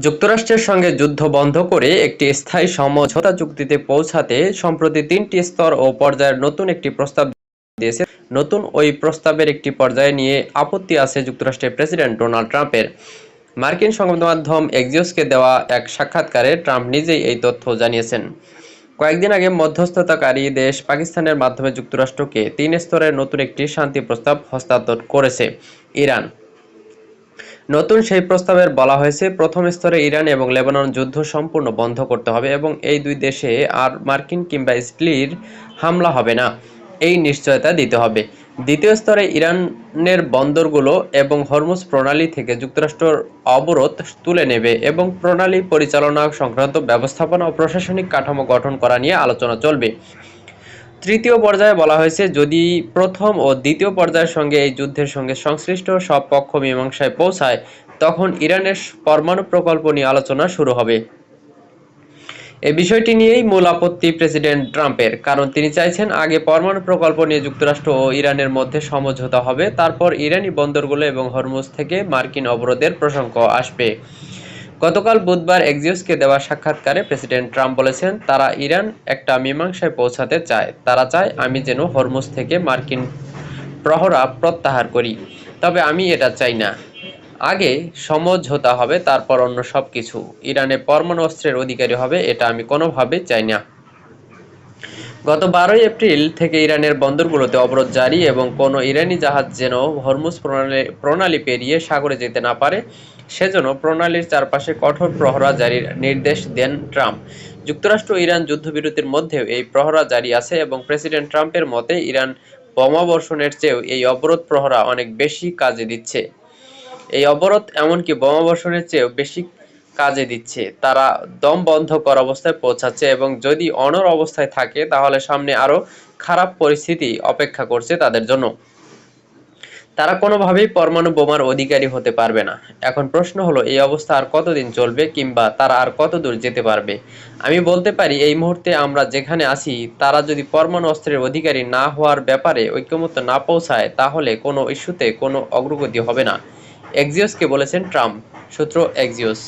যুক্তরাষ্ট্রের সঙ্গে যুদ্ধ বন্ধ করে একটি স্থায়ী সমঝোতা চুক্তিতে পৌঁছাতে সম্প্রতি ৩টি স্তর ও পর্যায়ের নতুন একটি প্রস্তাব দিয়েছে। নতুন ওই প্রস্তাবের একটি পর্যায়ে নিয়ে আপত্তি আছে যুক্তরাষ্ট্রের প্রেসিডেন্ট ডোনাল্ড ট্রাম্পের। মার্কিন সংবাদমাধ্যম এক্সিওসকে দেওয়া এক সাক্ষাৎকারে ট্রাম্প নিজেই এই তথ্য জানিয়েছেন। কয়েকদিন আগে মধ্যস্থতাকারী দেশ পাকিস্তানের মাধ্যমে যুক্তরাষ্ট্রকে ৩ স্তরের নতুন একটি শান্তি প্রস্তাব হস্তান্তর করেছে ইরান। নতুন সেই প্রস্তাবে বলা হয়েছে, প্রথম স্তরে ইরান এবং লেবানন যুদ্ধ সম্পূর্ণ বন্ধ করতে হবে এবং এই দুই দেশে আর মার্কিন কিংবা ইসরায়েলি হামলা হবে না, এই নিশ্চয়তা দিতে হবে। দ্বিতীয় স্তরে ইরানের বন্দরগুলো এবং হরমুজ প্রণালী থেকে যুক্তরাষ্ট্র অবরোধ তুলে নেবে এবং প্রণালী পরিচালনা সংক্রান্ত ব্যবস্থাপনা ও প্রশাসনিক কাঠামো গঠন করা নিয়ে আলোচনা চলবে। তৃতীয় পর্যায়ে বলা হয়েছে, যদি প্রথম ও দ্বিতীয় পর্যায়ের সঙ্গে এই যুদ্ধের সঙ্গে সংশ্লিষ্ট সব পক্ষ মীমাংসায় পৌঁছায়, তখন ইরানের পরমাণু প্রকল্প নিয়ে আলোচনা শুরু হবে। এই বিষয়টি নিয়েই মূল আপত্তি প্রেসিডেন্ট ট্রাম্পের, কারণ তিনি চাইছেন আগে পরমাণু প্রকল্প নিয়ে যুক্তরাষ্ট্র ও ইরানের মধ্যে সমঝোতা হবে, তারপর ইরানি বন্দরগুলো এবং হরমুজ থেকে মার্কিন অবরোধের প্রসঙ্গ আসবে। গতকাল বুধবার এক্সিওসকে দেওয়া সাক্ষাৎকারে প্রেসিডেন্ট ট্রাম্প বলেছেন, তারা ইরান একটা মীমাংসায় পৌঁছাতে চায়। তারা চায় আমি যেন হরমুজ থেকে মার্কিন প্রহরা প্রত্যাহার করি, তবে আমি এটা চাই না। আগে সমঝোতা হবে, তারপর অন্য সবকিছু। ইরানে পরমাণু অস্ত্রের অধিকারী হবে, এটা আমি কোনোভাবে চাই না। গত 12 এপ্রিল থেকে ইরানের বন্দরগুলোতে অবরোধ জারি এবং কোনো ইরানি জাহাজ যেন হরমুজ প্রণালী পেরিয়ে সাগরে যেতে না পারে, সেজন্য প্রণালীর চারপাশে কঠোর প্রহরা জারির নির্দেশ দেন ট্রাম্প। যুক্তরাষ্ট্র ও ইরান যুদ্ধবিরতির মধ্যেও এই প্রহরা জারি আছে এবং প্রেসিডেন্ট ট্রাম্পের মতে ইরান বোমা বর্ষণের চেয়েও এই অবরোধ প্রহরা অনেক বেশি কাজে দিচ্ছে। এই অবরোধ এমনকি বোমা বর্ষণের চেয়েও বেশি কাজে দিচ্ছে। তারা দম বন্ধ করা অবস্থায় পৌঁছাচ্ছে এবং যদি অনড় অবস্থায় থাকে তাহলে সামনে আরও খারাপ পরিস্থিতি অপেক্ষা করছে তাদের জন্য। তারা কোনোভাবেই পরমাণু বোমার অধিকারী হতে পারবে না। এখন প্রশ্ন হলো, এই অবস্থা আর কতদিন চলবে কিংবা তারা আর কত দূর যেতে পারবে? আমি বলতে পারি, এই মুহূর্তে আমরা যেখানে আছি তারা যদি পরমাণু অস্ত্রের অধিকারী না হওয়ার ব্যাপারে ঐকমত্য না পৌঁছায়, তাহলে কোনো ইস্যুতে কোনো অগ্রগতি হবে না, এক্সিওসকে বলেছেন ট্রাম্প। সূত্র এক্সিওস।